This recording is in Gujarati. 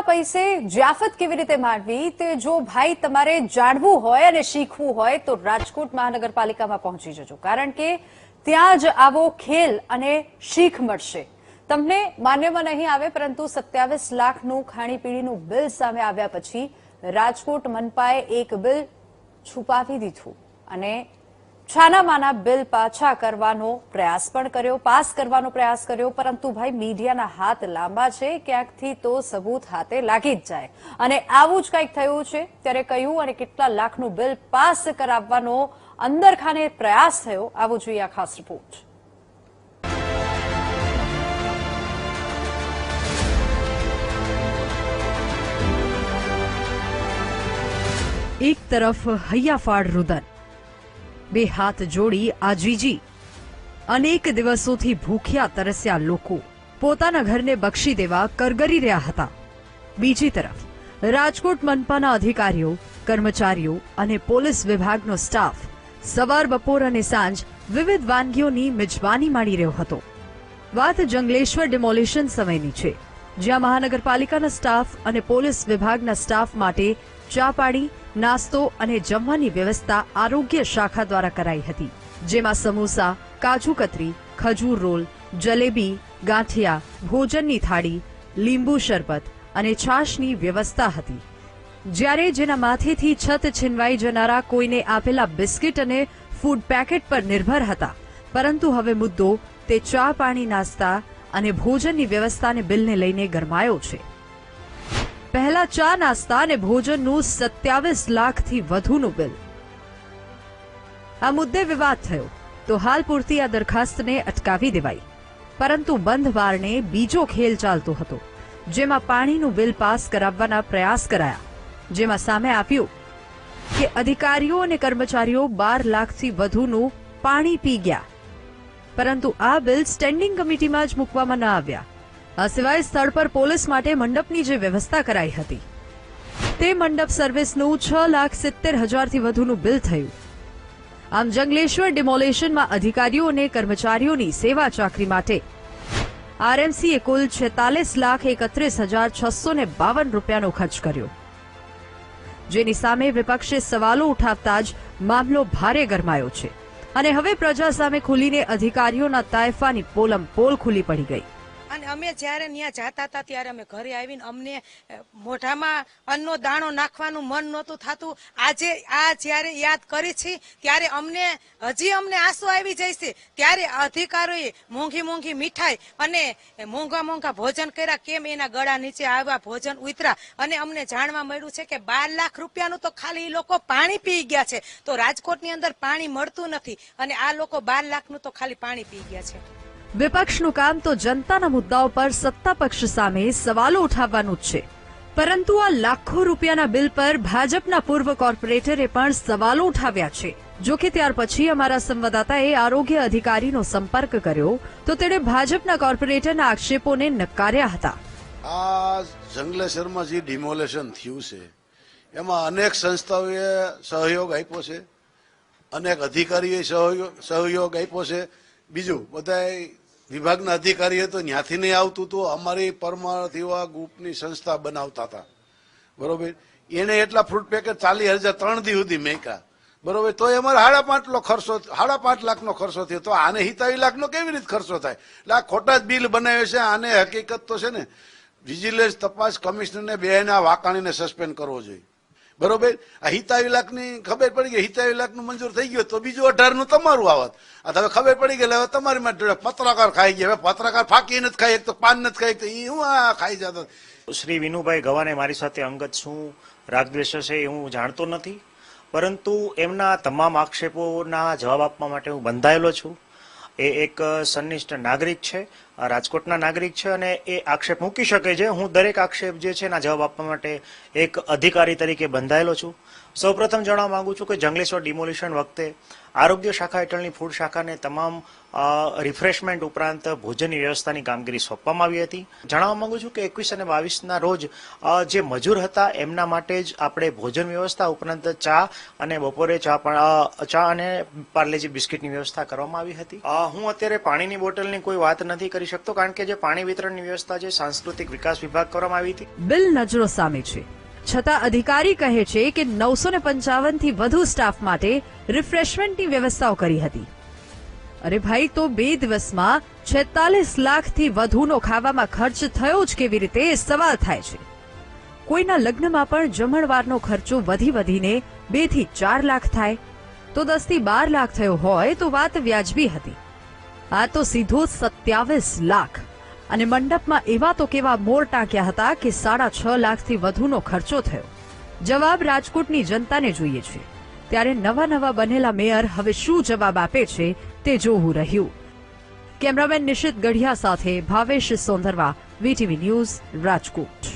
પૈસે જિયાફત કેવી રીતે માંડવી તે જો ભાઈ તમારે જાણવું હોય અને શીખવું હોય તો રાજકોટ મહાનગરપાલિકામાં પહોંચી જજો, કારણ કે ત્યાં જ આવો ખેલ અને શીખ મળશે તમને. માન્યમાં નહીં આવે, પરંતુ 27 લાખનું ખાણીપીણીનું બિલ સામે આવ્યા પછી રાજકોટ મનપાએ એક બિલ છુપાવી દીધું અને છાનામાના બિલ પાછા કરવાનો પ્રયાસ પણ કર્યો, પાસ કરવાનો પ્રયાસ કર્યો, પરંતુ ભાઈ મીડિયાના હાથ લાંબા છે, ક્યાંકથી તો સબૂત હાથે લાગી જ જાય. અને આવું જ કંઈક થયું છે. ત્યારે કયું અને કેટલા લાખનું બિલ પાસ કરાવવાનો અંદરખાને પ્રયાસ થયો, આવું જોઈએ આ ખાસ રિપોર્ટ. એક તરફ હૈયાફાડ રુદન, બે હાથ જોડી આજીજી, અનેક દિવસોથી ભૂખ્યા તરસ્યા લોકો પોતાના ઘરને બક્ષી દેવા કરગરી રહ્યા હતા. બીજી તરફ રાજકોટ મનપાના અધિકારીઓ, કર્મચારીઓ અને પોલીસ વિભાગનો સ્ટાફ સવાર, બપોર અને સાંજ વિવિધ વાનગીઓની મિજબાની માણી રહ્યો હતો. વાત જંગલેશ્વર ડિમોલિશન સમયની છે, જ્યાં મહાનગરપાલિકાના સ્ટાફ અને પોલીસ વિભાગના સ્ટાફ માટે ચા પાણી, નાસ્તો અને જમવાની વ્યવસ્થા આરોગ્ય શાખા દ્વારા કરાઈ હતી, જેમાં સમોસા, કાજુ કતરી, ખજૂર રોલ, જલેબી, ગાંઠિયા, ભોજનની થાળી, લીંબુ શરબત અને છાશની વ્યવસ્થા હતી. જ્યારે જેના માથેથી છત છીનવાઈ જનારા કોઈને આપેલા બિસ્કિટ અને ફૂડ પેકેટ પર નિર્ભર હતા, પરંતુ હવે મુદ્દો તે ચા પાણી, નાસ્તા અને ભોજનની વ્યવસ્થાને બિલને લઈને ગરમાયો છે. પહેલા ચા, નાસ્તા અને ભોજનનું 27 લાખથી વધુનું બિલ. આ મુદ્દે વિવાદ થયો તો હાલ પૂરતી આ દરખાસ્તને અટકાવી દેવાઈ, પરંતુ બંધ બારણે બીજો ખેલ ચાલતો હતો, જેમાં પાણીનું બિલ પાસ કરાવવાના પ્રયાસ કરાયા, જેમાં સામે આવ્યું કે અધિકારીઓ અને કર્મચારીઓ 12 લાખથી વધુનું પાણી પી ગયા, પરંતુ આ બિલ સ્ટેન્ડિંગ કમિટીમાં જ મૂકવામાં ન આવ્યા. આ સિવાય સ્થળ પર પોલીસ માટે મંડપની જે વ્યવસ્થા કરાઈ હતી, તે મંડપ સર્વિસનું 6,70,000થી વધુનું બિલ થયું. આમ જંગલેશ્વર ડિમોલેશનમાં અધિકારીઓ અને કર્મચારીઓની સેવા ચાકરી માટે આરએમસીએ કુલ 46,31,652 રૂપિયાનો ખર્ચ કર્યો, જેની સામે વિપક્ષે સવાલો ઉઠાવતા જ મામલો ભારે ગરમાયો છે. અને હવે પ્રજા સામે ખુલીને અધિકારીઓના તાયફાની પોલમ પોલ ખુલ્લી પડી ગઈ. અને અમે જ્યારે ત્યાં જતા હતા ત્યારે અમે ઘરે આવીને અમને મોઢામાં અન્નનો દાણો નાખવાનું મન નહોતું થતું. આજે આ જ્યારે યાદ કરી છે ત્યારે અમને આંસુ આવી જાય છે. ત્યારે અધિકારીઓએ મોંઘી મીઠાઈ અને મોંઘા ભોજન કર્યા, કેમ એના ગળા નીચે આવ્યા ભોજન ઉતરા. અને અમને જાણવા મળ્યું છે કે 12 લાખ રૂપિયાનું તો ખાલી લોકો પાણી પી ગયા છે. તો રાજકોટની અંદર પાણી મળતું નથી અને આ લોકો 12 લાખનું તો ખાલી પાણી પી ગયા છે. વિપક્ષનું કામ તો જનતાના મુદ્દાઓ પર સત્તા પક્ષ સામે સવાલો ઉઠાવવાનું જ છે, પરંતુ આ લાખો રૂપિયાના બિલ પર ભાજપના પૂર્વ કોર્પોરેટરે પણ સવાલો ઉઠાવ્યા છે. જો કે ત્યાર પછી અમારા સંવાદદાતાએ આરોગ્ય અધિકારીનો સંપર્ક કર્યો તો તેણે ભાજપના કોર્પોરેટરના આક્ષેપોને નકાર્યા હતા. આ જંગલેશ્વરમાં જે ડિમોલેશન થયું છે એમાં અનેક સંસ્થાઓએ સહયોગ આપ્યો છે, અનેક અધિકારીઓએ સહયોગ આપ્યો છે. બીજું બધા વિભાગના અધિકારીઓ તો ત્યાંથી નહીં આવતું હતું, અમારી પરમાર્થ યુવા ગ્રુપની સંસ્થા બનાવતા હતા, બરોબર. એને એટલા ફ્રૂટ પેકેટ 40,000 3 દી સુધી મેક્યા, બરોબર. તો અમારે 5.5 લાખનો ખર્ચો થયો. તો આને 27 લાખનો કેવી રીતે ખર્ચો થાય? એટલે આ ખોટા જ બિલ બનાવે છે. આને હકીકત તો છે ને વિજિલન્સ તપાસ કમિશનરને બેના વાકાણીને સસ્પેન્ડ કરવો જોઈએ, બરોબર. આ 27 લાખની ખબર પડી ગઈ, 27 લાખનું મંજૂર થઈ ગયું તો બીજું 18નું તમારું આવત. આ હવે ખબર પડી ગઈ, હવે તમારી માટે પત્રકાર ખાઈ ગયા. હવે પત્રકાર ફાકી નથી ખાઈ, એક તો પાન નથી ખાઈ, તો એ હું આ ખાઈ જતા. શ્રી વિનુભાઈ ગવાને મારી સાથે અંગત શું રાગદ્વેષ છે એ હું જાણતો નથી, પરંતુ એમના તમામ આક્ષેપોના જવાબ આપવા માટે હું બંધાયેલો છું. એ એક સંનિષ્ઠ નાગરિક છે, રાજકોટના નાગરિક છે અને એ આક્ષેપ મૂકી શકે છે. હું દરેક આક્ષેપ જે છે એના જવાબ આપવા માટે એક અધિકારી તરીકે બંધાયેલો છું. સૌપ્રથમ જણાવવા માંગુ છું કે જંગલેશ્વર ડિમોલિશન વખતે આરોગ્ય શાખા હેઠળની ફૂડ શાખાને તમામ રિફ્રેશમેન્ટ ઉપરાંત ભોજનની વ્યવસ્થાની કામગીરી સોંપવામાં આવી હતી. જણાવવા માંગુ છું કે 21 અને 22ના રોજ જે મજૂર હતા એમના માટે જ આપણે ભોજન વ્યવસ્થા ઉપરાંત ચા અને બપોરે ચા અને પાર્લેજી બિસ્કિટની વ્યવસ્થા કરવામાં આવી હતી. હું અત્યારે પાણીની બોટલની કોઈ વાત નથી કરી કરી શકતો, કારણ કે જે પાણી વિતરણની વ્યવસ્થા છે સાંસ્કૃતિક વિકાસ વિભાગ કરવામાં આવી હતી. બિલ નજરો સામે છે, છતાં અધિકારી કહે છે કે 955 થી વધુ સ્ટાફ માટે રિફ્રેશમેન્ટની વ્યવસ્થાઓ કરી હતી. અરે ભાઈ, તો 2 દિવસમાં 46 લાખથી વધુનો ખાવામાં ખર્ચ થયો જ કેવી રીતે એ સવાલ થાય છે. કોઈના લગ્નમાં પણ જમણવારનો ખર્ચો વધીને 2 થી 4 લાખ થાય, તો 10 થી 12 લાખ થયો હોય તો વાત વ્યાજબી હતી. આ તો સીધો 27 લાખ, અને મંડપમાં એવા તો કેવા મોર ટાંક્યા હતા કે 6.5 લાખથી વધુનો ખર્ચો થયો. જવાબ રાજકોટની જનતાને જોઈએ છે, ત્યારે નવા બનેલા મેયર હવે શું જવાબ આપે છે તે જોવું રહ્યું. કેમેરામેન નિશિત ગઢિયા સાથે ભાવેશ સોંદરવા, વીટીવી ન્યૂઝ, રાજકોટ.